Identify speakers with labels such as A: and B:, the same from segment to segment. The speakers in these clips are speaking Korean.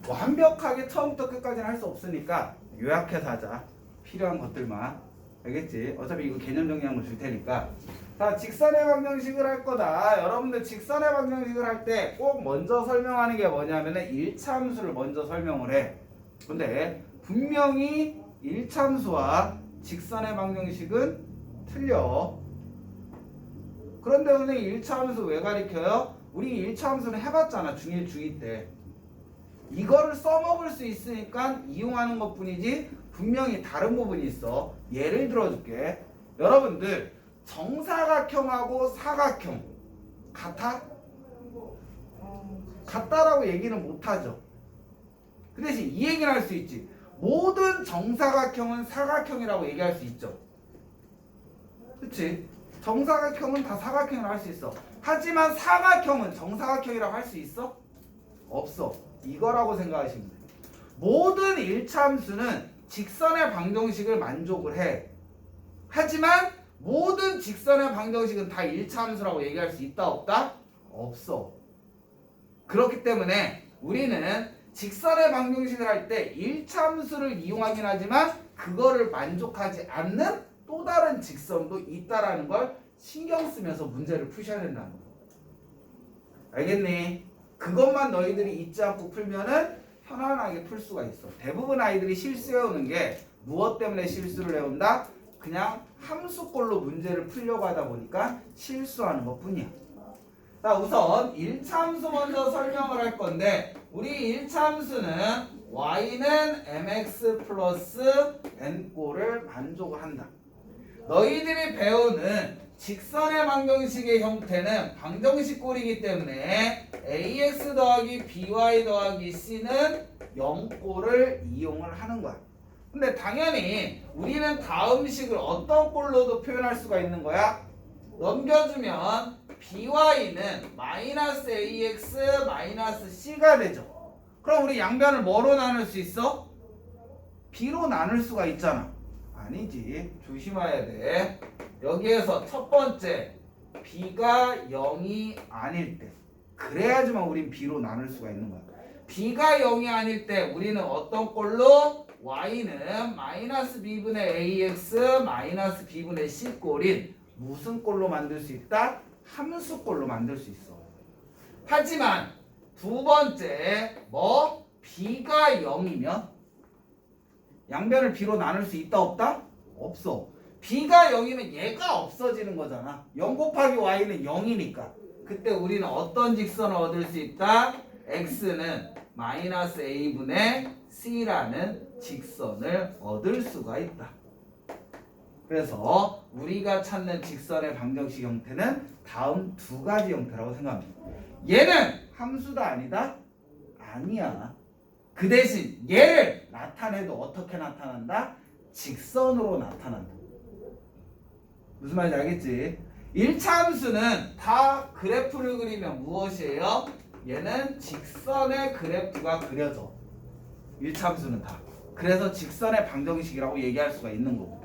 A: 완벽하게 처음부터 끝까지는 할 수 없으니까 요약해서 하자. 필요한 것들만. 알겠지? 어차피 이거 개념 정리한 거 줄 테니까. 자, 직선의 방정식을 할 거다. 여러분들 직선의 방정식을 할 때 꼭 먼저 설명하는 게 뭐냐면은 1차함수를 먼저 설명을 해. 근데 분명히 1차함수와 직선의 방정식은 틀려. 그런데 선생님 1차함수 왜 가르쳐요? 우리 1차함수는 해봤잖아. 중1, 중2 때. 이거를 써먹을 수 있으니까 이용하는 것 뿐이지 분명히 다른 부분이 있어. 예를 들어줄게. 여러분들 정사각형하고 사각형 같아? 같다라고 얘기는 못하죠. 그 대신 이 얘기는 할 수 있지. 모든 정사각형은 사각형이라고 얘기할 수 있죠. 그치? 정사각형은 다 사각형이라고 할 수 있어. 하지만 사각형은 정사각형이라고 할 수 있어? 없어. 이거라고 생각하시면 돼요. 모든 일차함수는 직선의 방정식을 만족을 해. 하지만 모든 직선의 방정식은 다 일차함수라고 얘기할 수 있다 없다? 없어. 그렇기 때문에 우리는 직선의 방정식을 할 때 일차함수를 이용하긴 하지만 그거를 만족하지 않는 또 다른 직선도 있다라는 걸 신경 쓰면서 문제를 푸셔야 된다는 거. 알겠니? 그것만 너희들이 잊지 않고 풀면은 편안하게 풀 수가 있어. 대부분 아이들이 실수해오는 게 무엇 때문에 실수를 해온다? 그냥 함수꼴로 문제를 풀려고 하다 보니까 실수하는 것 뿐이야. 자, 우선 1차 함수 먼저 설명을 할 건데 우리 1차 함수는 y는 mx 플러스 n꼴을 만족을 한다. 너희들이 배우는 직선의 방정식의 형태는 방정식 꼴이기 때문에 ax 더하기 by 더하기 c는 0꼴을 이용을 하는 거야. 근데 당연히 우리는 다음 식을 어떤 꼴로도 표현할 수가 있는 거야? 넘겨주면 by는 마이너스 ax 마이너스 c가 되죠. 그럼 우리 양변을 뭐로 나눌 수 있어? b로 나눌 수가 있잖아. 아니지. 조심해야 돼. 여기에서 첫 번째 b가 0이 아닐 때 그래야지만 우린 b로 나눌 수가 있는 거야. b가 0이 아닐 때 우리는 어떤 꼴로? y는 마이너스 b분의 ax 마이너스 b분의 c 꼴인 무슨 꼴로 만들 수 있다? 함수 꼴로 만들 수 있어. 하지만 두 번째 b가 0이면 양변을 b로 나눌 수 있다 없다? 없어. b가 0이면 얘가 없어지는 거잖아. 0 곱하기 y는 0이니까 그때 우리는 어떤 직선을 얻을 수 있다? x는 마이너스 a분의 c라는 직선을 얻을 수가 있다. 그래서 우리가 찾는 직선의 방정식 형태는 다음 두 가지 형태라고 생각합니다. 얘는 함수다 아니다? 아니야. 그 대신 얘를 나타내도 어떻게 나타난다? 직선으로 나타난다. 무슨 말인지 알겠지? 1차 함수는 다 그래프를 그리면 무엇이에요? 얘는 직선의 그래프가 그려져. 1차 함수는 다. 그래서 직선의 방정식이라고 얘기할 수가 있는 거고.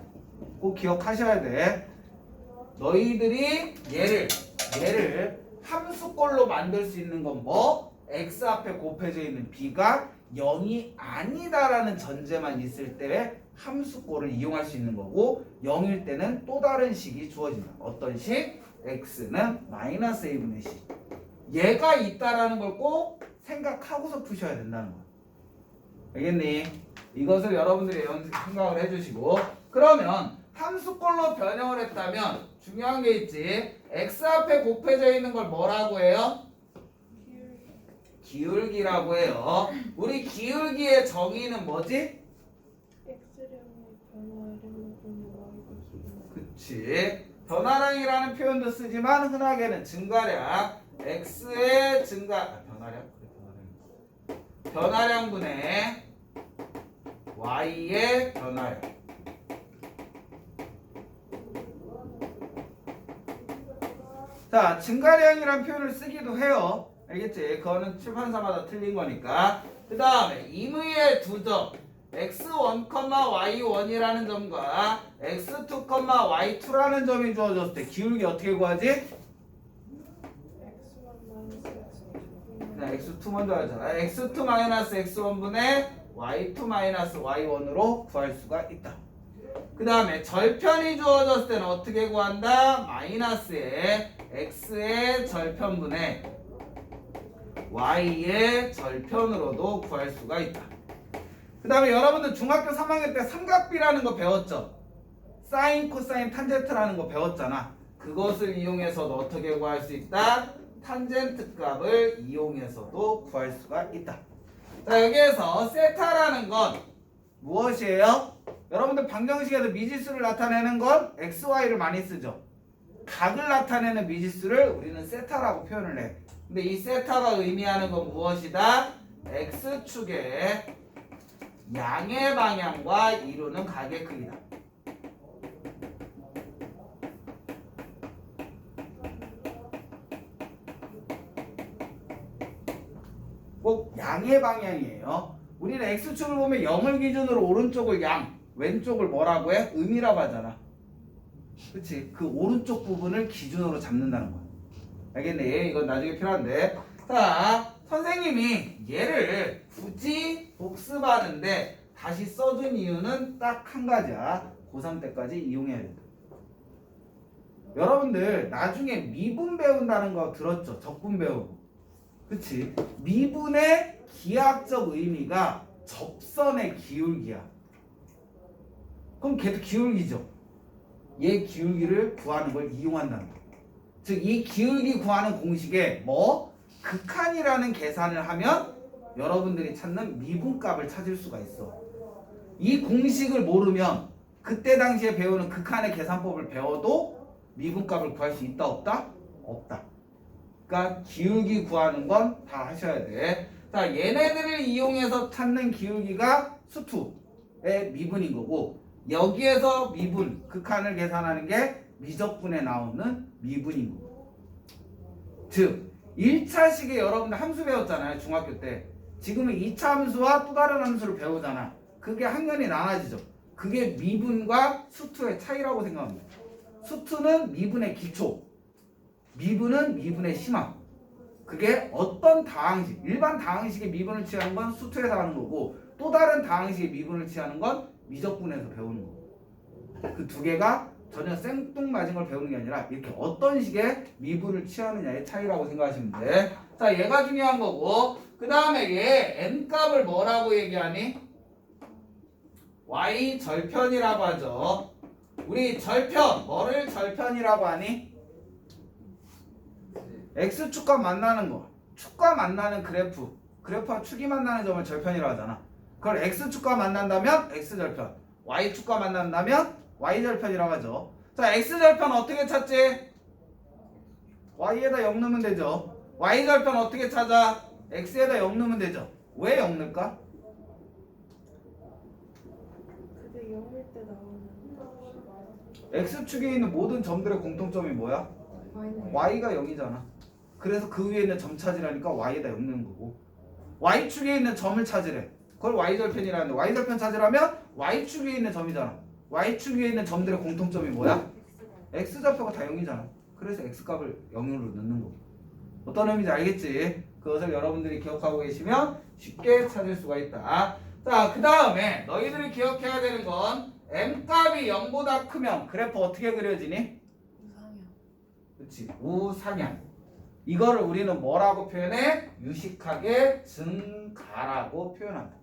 A: 꼭 기억하셔야 돼. 너희들이 얘를 함수꼴로 만들 수 있는 건 뭐? x 앞에 곱해져 있는 b가 0이 아니다라는 전제만 있을 때 함수꼴을 이용할 수 있는 거고 0일 때는 또 다른 식이 주어진다. 어떤 식? x는 마이너스 a분의 c. 얘가 있다라는 걸 꼭 생각하고서 푸셔야 된다는 거야. 알겠니? 이것을 여러분들이 생각을 해주시고 그러면 함수꼴로 변형을 했다면 중요한 게 있지. x 앞에 곱해져 있는 걸 뭐라고 해요? 기울기라고 해요. 우리 기울기의 정의는 뭐지? 그치. 변화량이라는 표현도 쓰지만 흔하게는 증가량 x의 변화량분의 y의 변화량. 자, 증가량이란 표현을 쓰기도 해요. 알겠지? 그거는 출판사마다 틀린 거니까. 그 다음에 임의의 두 점 x1, y1이라는 점과 x2, y2라는 점이 주어졌을 때 기울기 어떻게 구하지? x2 먼저 하잖아. x2 마이너스 x1분의 y2 마이너스 y1으로 구할 수가 있다. 그 다음에 절편이 주어졌을 때는 어떻게 구한다? 마이너스의 x의 절편분의 y의 절편으로도 구할 수가 있다. 그 다음에 여러분들 중학교 3학년 때 삼각비라는 거 배웠죠? 사인, 코사인, 탄젠트라는 거 배웠잖아. 그것을 이용해서도 어떻게 구할 수 있다? 탄젠트 값을 이용해서도 구할 수가 있다. 자, 여기에서 세타라는 건 무엇이에요? 여러분들 방정식에서 미지수를 나타내는 건 x, y를 많이 쓰죠. 각을 나타내는 미지수를 우리는 세타라고 표현을 해. 근데 이 세타가 의미하는 건 무엇이다? x축의 양의 방향과 이루는 각의 크기다. 꼭 양의 방향이에요. 우리는 x축을 보면 0을 기준으로 오른쪽을 양, 왼쪽을 뭐라고 해? 음이라고 하잖아. 그치? 그 오른쪽 부분을 기준으로 잡는다는 거야. 알겠네? 이건 나중에 필요한데. 자, 선생님이 얘를 굳이 복습하는데 다시 써준 이유는 딱 한 가지야. 고3 때까지 이용해야 된다. 여러분들 나중에 미분 배운다는 거 들었죠? 적분 배우고. 그치? 미분의 기하학적 의미가 접선의 기울기야. 그럼 걔도 기울기죠. 얘 기울기를 구하는 걸 이용한다는 거야. 즉 이 기울기 구하는 공식에 뭐? 극한이라는 계산을 하면 여러분들이 찾는 미분값을 찾을 수가 있어. 이 공식을 모르면 그때 당시에 배우는 극한의 계산법을 배워도 미분값을 구할 수 있다 없다? 없다. 그러니까 기울기 구하는 건 다 하셔야 돼. 자, 얘네들을 이용해서 찾는 기울기가 수투의 미분인 거고, 여기에서 미분, 극한을 계산하는 게 미적분에 나오는 미분인 거고. 즉 1차식에 여러분들 함수 배웠잖아요, 중학교 때. 지금은 2차 함수와 또 다른 함수를 배우잖아. 그게 학년이 나눠지죠. 그게 미분과 수투의 차이라고 생각합니다. 수투는 미분의 기초, 미분은 미분의 심화. 그게 어떤 다항식, 일반 다항식의 미분을 취하는 건 수투에서 하는 거고, 또 다른 다항식의 미분을 취하는 건 미적분에서 배우는 거고. 그 두 개가 전혀 생뚱맞은 걸 배우는 게 아니라 이렇게 어떤 식의 미분을 취하느냐의 차이라고 생각하시면 돼. 자, 얘가 중요한 거고, 그 다음에 얘 n값을 뭐라고 얘기하니? y 절편이라고 하죠. 우리 절편, 뭐를 절편이라고 하니? x축과 만나는 거, 축과 만나는 그래프, 그래프와 축이 만나는 점을 절편이라고 하잖아. 그걸 x축과 만난다면 x절편, y축과 만난다면 y절편이라고 하죠. 자, x절편 어떻게 찾지? y에다 0 넣으면 되죠. y절편 어떻게 찾아? x에다 0 넣으면 되죠. 왜 0 넣을까?
B: 근데 0일 때 나오는
A: x축에 있는 모든 점들의 공통점이 뭐야? y가 0이잖아. 그래서 그 위에 있는 점 찾으라니까 y에다 0 넣는 거고, y축에 있는 점을 찾으래. 그걸 y절편이라는데, y절편 찾으라면 y축 위에 있는 점이잖아. y축 위에 있는 점들의 공통점이 뭐야? x좌표가 다 0이잖아. 그래서 x값을 0으로 넣는 거고. 어떤 의미인지 알겠지? 그것을 여러분들이 기억하고 계시면 쉽게 찾을 수가 있다. 자, 그 다음에 너희들이 기억해야 되는 건 m값이 0보다 크면 그래프 어떻게 그려지니?
B: 우상향.
A: 그렇지, 우상향. 이거를 우리는 뭐라고 표현해? 유식하게 증가라고 표현한다.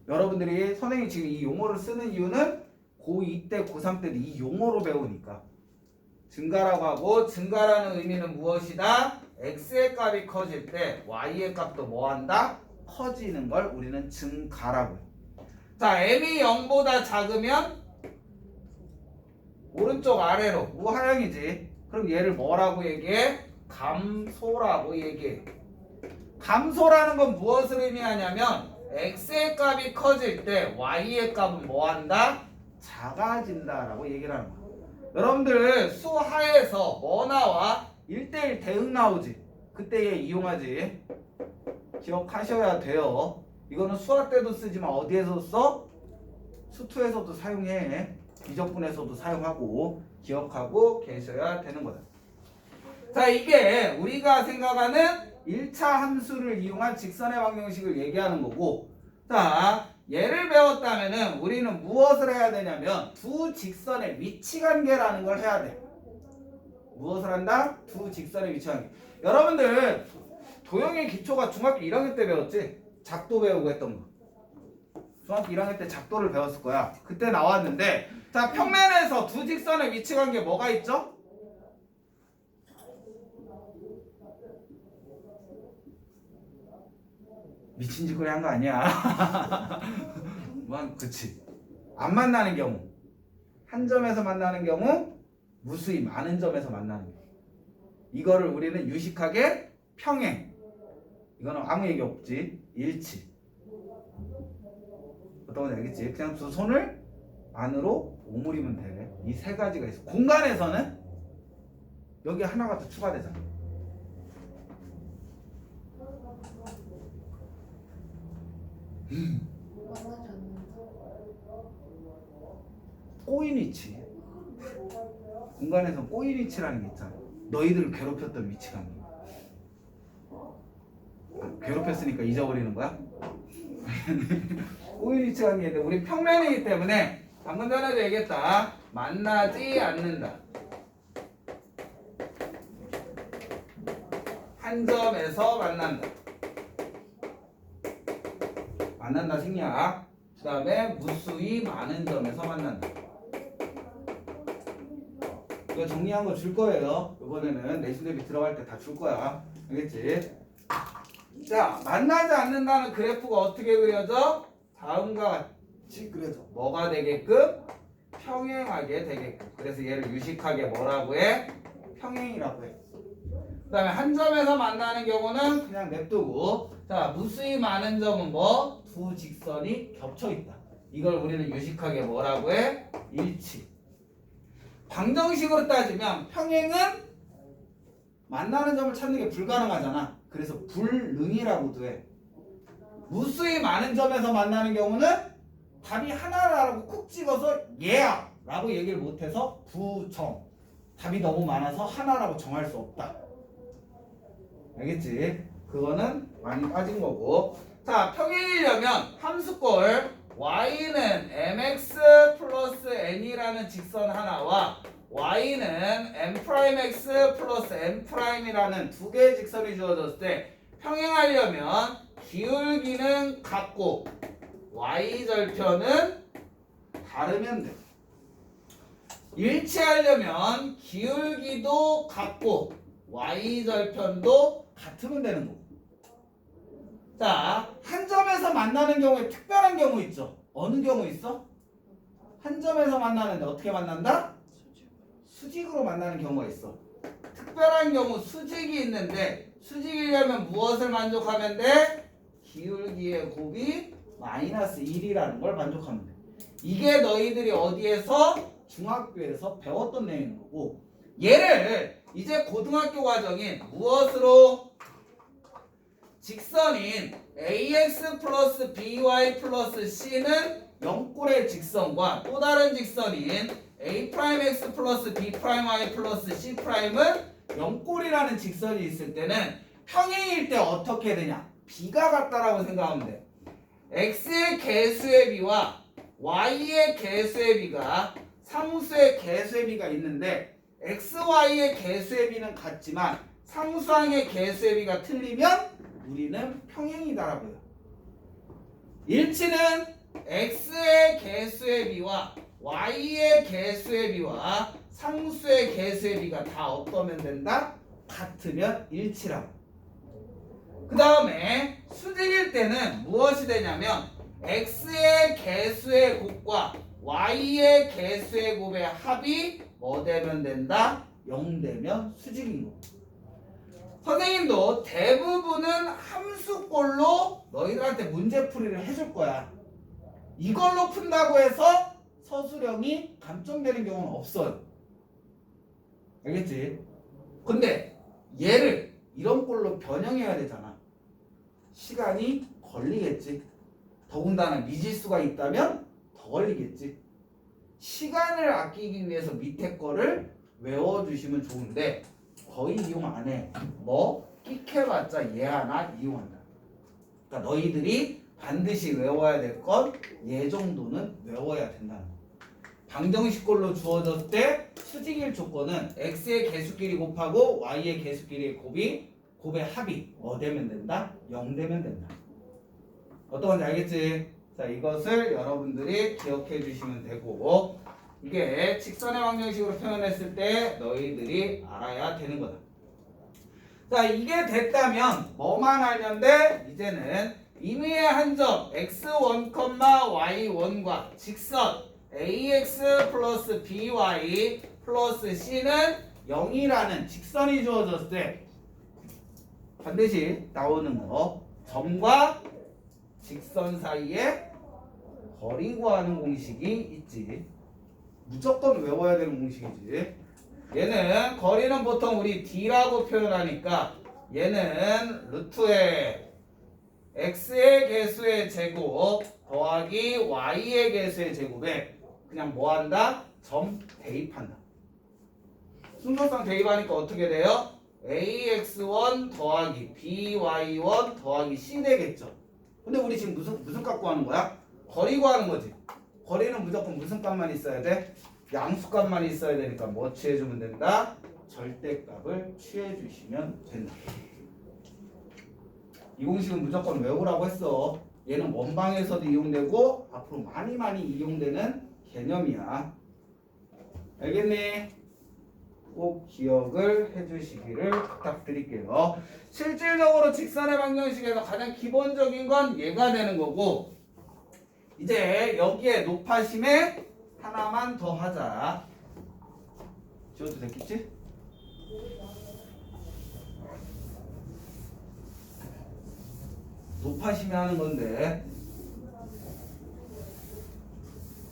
A: 여러분들이 선생님이 지금 이 용어를 쓰는 이유는 고2 때, 고3 때도 이 용어로 배우니까. 증가라고 하고, 증가라는 의미는 무엇이다? x의 값이 커질 때 y의 값도 뭐한다? 커지는 걸 우리는 증가라고 해. 자, m이 0보다 작으면 오른쪽 아래로 우하향이지. 그럼 얘를 뭐라고 얘기해? 감소라고 얘기해. 감소라는 건 무엇을 의미하냐면 x의 값이 커질 때 y의 값은 뭐한다? 작아진다라고 얘기를 하는 거야. 여러분들 수하에서 뭐 나와? 1대1 대응 나오지. 그때 얘 이용하지. 기억하셔야 돼요. 이거는 수학 때도 쓰지만 어디에서 써? 수투에서도 사용해. 미적분에서도 사용하고 기억하고 계셔야 되는 거다. 자, 이게 우리가 생각하는 1차 함수를 이용한 직선의 방정식을 얘기하는 거고, 자, 얘를 배웠다면은 우리는 무엇을 해야 되냐면 두 직선의 위치 관계라는 걸 해야 돼. 무엇을 한다? 두 직선의 위치 관계. 여러분들 도형의 기초가 중학교 1학년 때 배웠지? 작도 배우고 했던 거. 중학교 1학년 때 작도를 배웠을 거야. 그때 나왔는데, 자, 평면에서 두 직선의 위치 관계 뭐가 있죠? 미친 짓거리 한 거 아니야. 뭐, 그치. 안 만나는 경우, 한 점에서 만나는 경우, 무수히 많은 점에서 만나는 경우. 이거를 우리는 유식하게 평행. 이거는 아무 얘기 없지. 일치. 어떤 건지 알겠지? 그냥 두 손을 안으로 오므리면 돼. 이 세 가지가 있어. 공간에서는 여기 하나가 더 추가되잖아.
B: 만나지 않는다.
A: 꼬인 위치. 공간에선 꼬인 위치라는 게 있잖아. 너희들을 괴롭혔던 위치가. 괴롭혔으니까 잊어버리는 거야? 꼬인 위치가 있는데 우리 평면이기 때문에 방금 전에도 얘기했다. 만나지 않는다. 한 점에서 만난다. 만난다 생략. 그 다음에 무수히 많은 점에서 만난다. 이거 정리한 거 줄 거예요. 이번에는 내신 대비 들어갈 때 다 줄 거야. 알겠지? 자, 만나지 않는다는 그래프가 어떻게 그려져? 다음과 같이 그려져. 뭐가 되게끔? 평행하게 되게끔. 그래서 얘를 유식하게 뭐라고 해? 평행이라고 해. 그 다음에 한 점에서 만나는 경우는 그냥 냅두고, 자, 무수히 많은 점은 뭐? 두 직선이 겹쳐 있다. 이걸 우리는 유식하게 뭐라고 해? 일치. 방정식으로 따지면 평행은 만나는 점을 찾는 게 불가능하잖아. 그래서 불능이라고도 해. 무수히 많은 점에서 만나는 경우는 답이 하나라고 콕 찍어서 얘야 라고 얘기를 못해서 부정. 답이 너무 많아서 하나라고 정할 수 없다. 알겠지? 그거는 많이 빠진 거고. 자, 평행이려면 함수꼴 y는 mx 플러스 n이라는 직선 하나와 y는 m'x 플러스 n'이라는 두 개의 직선이 주어졌을 때 평행하려면 기울기는 같고 y절편은 다르면 돼. 일치하려면 기울기도 같고 y절편도 같으면 되는 거고. 자, 한 점에서 만나는 경우에 특별한 경우 있죠. 어느 경우 있어? 한 점에서 만나는데 어떻게 만난다? 수직으로 만나는 경우가 있어. 특별한 경우 수직이 있는데 수직이려면 무엇을 만족하면 돼? 기울기의 곱이 마이너스 1이라는 걸 만족하면 돼. 이게 너희들이 어디에서? 중학교에서 배웠던 내용인 거고, 얘를 이제 고등학교 과정인 무엇으로? 직선인 ax 플러스 by 플러스 c는 0꼴의 직선과 또 다른 직선인 a'x 플러스 b'y 플러스 c'은 0꼴이라는 직선이 있을 때는 평행일 때 어떻게 되냐? b가 같다라고 생각하면 돼. x의 개수의 b와 y의 개수의 b가 상수의 개수의 b가 있는데 xy의 개수의 b는 같지만 상수항의 개수의 b가 틀리면 우리는 평행이다라고 해요. 일치는 x의 개수의 b와 y의 개수의 b와 상수의 개수의 b가 다 어떠면 된다? 같으면 일치라고. 그 다음에 수직일 때는 무엇이 되냐면 x의 개수의 곱과 y의 개수의 곱의 합이 뭐 되면 된다? 0 되면 수직인 거고. 선생님도 대부분은 함수꼴로 너희들한테 문제풀이를 해줄 거야. 이걸로 푼다고 해서 서술형이 감점되는 경우는 없어요. 알겠지? 근데 얘를 이런 꼴로 변형해야 되잖아. 시간이 걸리겠지. 더군다나 미지수가 있다면 더 걸리겠지. 시간을 아끼기 위해서 밑에 거를 외워주시면 좋은데 거의 이용 안 해. 뭐 끽해봤자 얘 하나 이용한다. 그러니까 너희들이 반드시 외워야 될 건 얘 정도는 외워야 된다는 거. 방정식꼴로 주어졌을 때 수직일 조건은 x의 개수끼리 곱하고 y의 개수끼리의 곱의 합이 뭐 되면 된다? 0 되면 된다. 어떤 건지 알겠지? 자, 이것을 여러분들이 기억해 주시면 되고, 이게 직선의 방정식으로 표현했을 때 너희들이 알아야 되는 거다. 자, 이게 됐다면 뭐만 알면 돼? 이제는 임의의 한 점 x1, y1과 직선 ax 플러스 by 플러스 c는 0이라는 직선이 주어졌을 때 반드시 나오는 거, 점과 직선 사이에 거리 구하는 공식이 있지. 무조건 외워야 되는 공식이지. 얘는 거리는 보통 우리 d라고 표현하니까 얘는 루트의 x의 개수의 제곱 더하기 y의 개수의 제곱에 그냥 뭐 한다? 점 대입한다. 순서상 대입하니까 어떻게 돼요? ax1 더하기 by1 더하기 c 되겠죠. 근데 우리 지금 무슨 값 구하는 거야? 거리 구하는 거지. 거리는 무조건 무슨 값만 있어야 돼? 양수값만 있어야 되니까 뭐 취해주면 된다? 절대값을 취해주시면 된다. 이 공식은 무조건 외우라고 했어. 얘는 원방에서도 이용되고 앞으로 많이 이용되는 개념이야. 알겠니? 꼭 기억을 해주시기를 부탁드릴게요. 실질적으로 직선의 방정식에서 가장 기본적인 건 얘가 되는 거고, 이제 여기에 높아심에 하나만 더 하자. 지워도 됐겠지? 높아심에 하는 건데,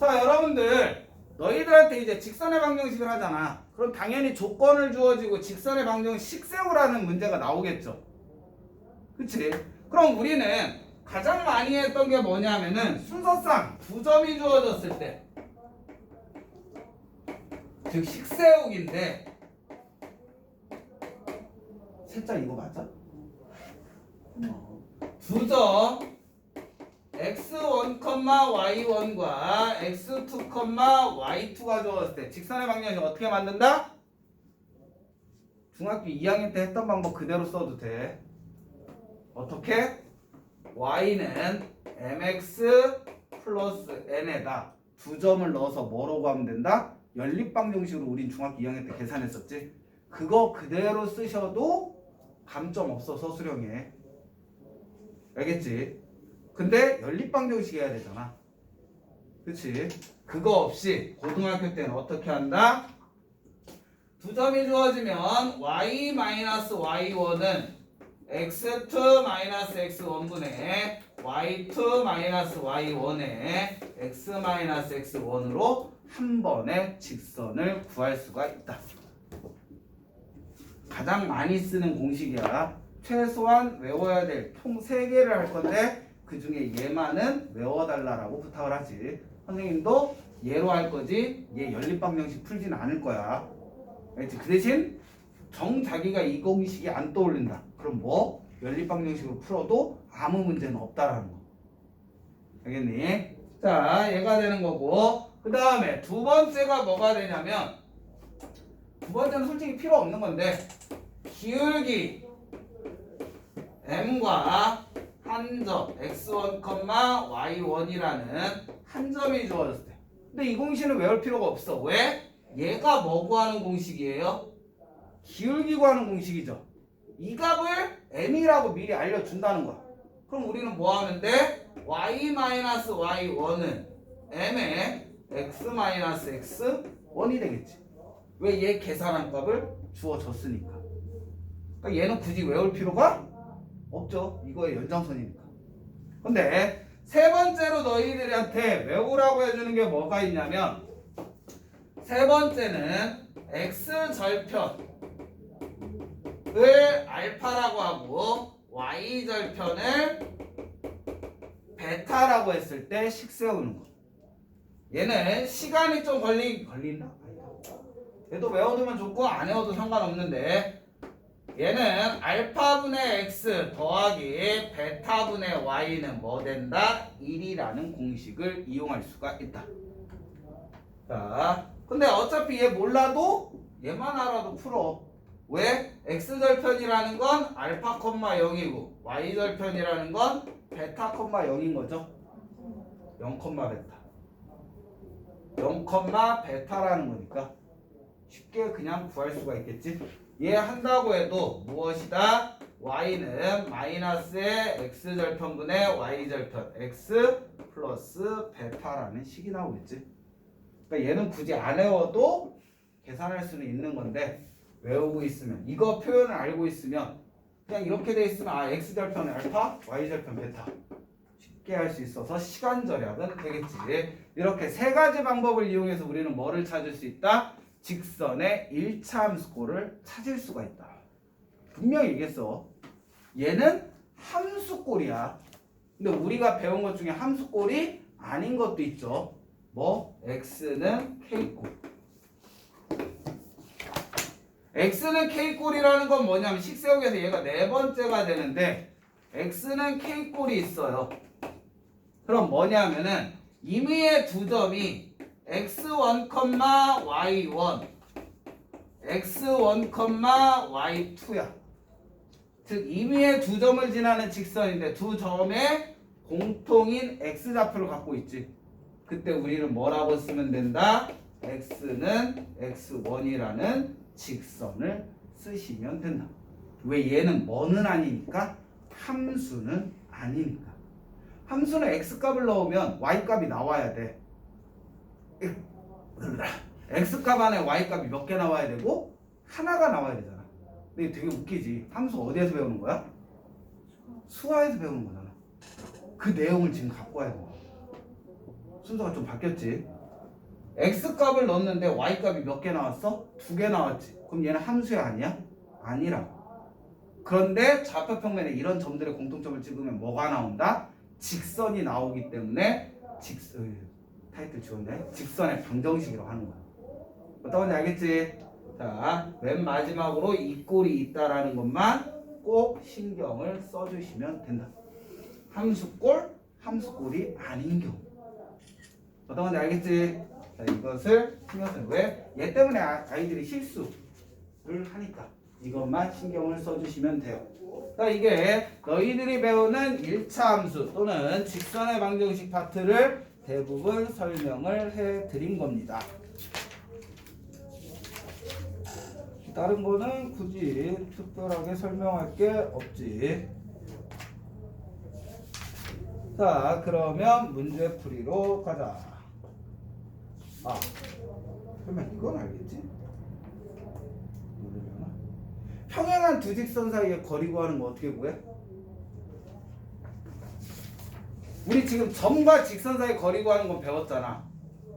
A: 자, 여러분들 너희들한테 이제 직선의 방정식을 하잖아. 그럼 당연히 조건을 주어지고 직선의 방정식 세우라는 문제가 나오겠죠. 그치? 그럼 우리는 가장 많이 했던 게 뭐냐면은 순서상 두 점이 주어졌을 때, 즉 식세우기인데, 살짝 이거 맞아? 두 점 x1, y1과 x2, y2가 주어졌을 때 직선의 방정식 어떻게 만든다? 중학교 2학년 때 했던 방법 그대로 써도 돼. 어떻게? y는 mx 플러스 n에다 두 점을 넣어서 뭐라고 하면 된다? 연립방정식으로 우린 중학교 2학년 때 계산했었지. 그거 그대로 쓰셔도 감점 없어 서술형에. 알겠지? 근데 연립방정식 해야 되잖아. 그치? 그거 없이 고등학교 때는 어떻게 한다? 두 점이 주어지면 y-y1은 x2-x1분의 y2-y1의 x-x1으로 한 번에 직선을 구할 수가 있다. 가장 많이 쓰는 공식이야. 최소한 외워야 될 총 3개를 할 건데 그 중에 얘만은 외워달라고 부탁을 하지. 선생님도 얘로 할 거지 얘 연립방정식 풀진 않을 거야. 알겠지? 그 대신 자기가 이 공식이 안 떠올린다. 그럼 뭐? 연립방정식으로 풀어도 아무 문제는 없다라는 거. 알겠니? 자, 얘가 되는 거고, 그 다음에 두 번째가 뭐가 되냐면, 두 번째는 솔직히 필요 없는 건데, 기울기 m과 한 점 x1, y1이라는 한 점이 주어졌을 때, 근데 이 공식은 외울 필요가 없어. 왜? 얘가 뭐 구하는 공식이에요? 기울기 구하는 공식이죠. 이 값을 m이라고 미리 알려준다는 거야. 그럼 우리는 뭐 하면 돼? y-y1은 m의 x-x1이 되겠지. 왜? 얘 계산한 값을 주어줬으니까. 그러니까 얘는 굳이 외울 필요가 없죠. 이거의 연장선이니까. 근데 세 번째로 너희들한테 외우라고 해주는 게 뭐가 있냐면, 세 번째는 x절편을 알파라고 하고 y절편을 베타라고 했을 때 식 세우는 거. 얘는 시간이 좀 걸린다? 얘도 외워두면 좋고 안 외워도 상관없는데, 얘는 알파분의 x 더하기 베타분의 y는 뭐 된다? 1이라는 공식을 이용할 수가 있다. 자, 근데 어차피 얘 몰라도 얘만 알아도 풀어. 왜? x절편이라는 건 알파, 0이고 y절편이라는 건 베타, 0인 거죠. 0, 베타. 0, 베타라는 거니까 쉽게 그냥 구할 수가 있겠지. 얘 한다고 해도 무엇이다? y는 마이너스의 x절편분의 y절편 x 플러스 베타라는 식이 나오겠지. 그러니까 얘는 굳이 안 외워도 계산할 수는 있는 건데 외우고 있으면 이거 표현을 알고 있으면 그냥 이렇게 돼 있으면 아 x절편 알파 y절편 베타 쉽게 할 수 있어서 시간 절약은 되겠지. 이렇게 세 가지 방법을 이용해서 우리는 뭐를 찾을 수 있다? 직선의 1차 함수꼴을 찾을 수가 있다. 분명히 얘기했어. 얘는 함수꼴이야. 근데 우리가 배운 것 중에 함수꼴이 아닌 것도 있죠. 뭐? x는 k꼴. x는 k꼴이라는 건 뭐냐면 식세역에서 얘가 네 번째가 되는데 x는 k꼴이 있어요. 그럼 뭐냐면은 임의의 두 점이 x1, y1, x1, y2야. 즉 임의의 두 점을 지나는 직선인데 두 점에 공통인 x좌표를 갖고 있지. 그때 우리는 뭐라고 쓰면 된다? x는 x1이라는 직선을 쓰시면 된다. 왜? 얘는 뭐는 아니니까? 함수는 아니니까. 함수는 x값을 넣으면 y값이 나와야 돼. x값 안에 y값이 몇 개 나와야 되고 하나가 나와야 되잖아. 근데 되게 웃기지. 함수 어디에서 배우는 거야? 수화에서 배우는 거잖아. 그 내용을 지금 갖고 와야 돼. 순서가 좀 바뀌었지. x값을 넣었는데 y값이 몇 개 나왔어? 2개 나왔지. 그럼 얘는 함수야 아니야? 아니라. 그런데 좌표평면에 이런 점들의 공통점을 찍으면 뭐가 나온다? 직선이 나오기 때문에 타이틀 지웠네. 직선의 방정식이라고 하는 거야. 어떤 건지 알겠지? 자, 맨 마지막으로 이 꼴이 있다라는 것만 꼭 신경을 써주시면 된다. 함수꼴, 함수꼴이 아닌 경우. 어떤 건지 알겠지? 자, 이것을 신경 써요. 왜? 얘 때문에 아이들이 실수를 하니까 이것만 신경을 써주시면 돼요. 자, 이게 너희들이 배우는 1차 함수 또는 직선의 방정식 파트를 대부분 설명을 해드린 겁니다. 다른 거는 굳이 특별하게 설명할 게 없지. 자, 그러면 문제풀이로 가자. 아, 그러면 이건 알겠지? 평행한 두 직선 사이의 거리 구하는 거 어떻게 구해? 우리 지금 점과 직선 사이 거리 구하는 건 배웠잖아.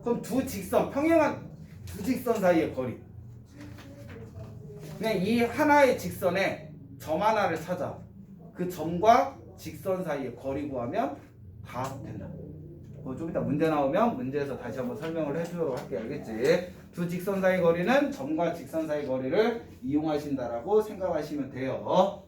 A: 그럼 두 직선, 평행한 두 직선 사이의 거리. 그냥 이 하나의 직선에 점 하나를 찾아. 그 점과 직선 사이의 거리 구하면 다 된다. 좀 이따 문제 나오면 문제에서 다시 한번 설명을 해주도록 할게. 알겠지? 두 직선 사이 거리는 점과 직선 사이 거리를 이용하신다라고 생각하시면 돼요.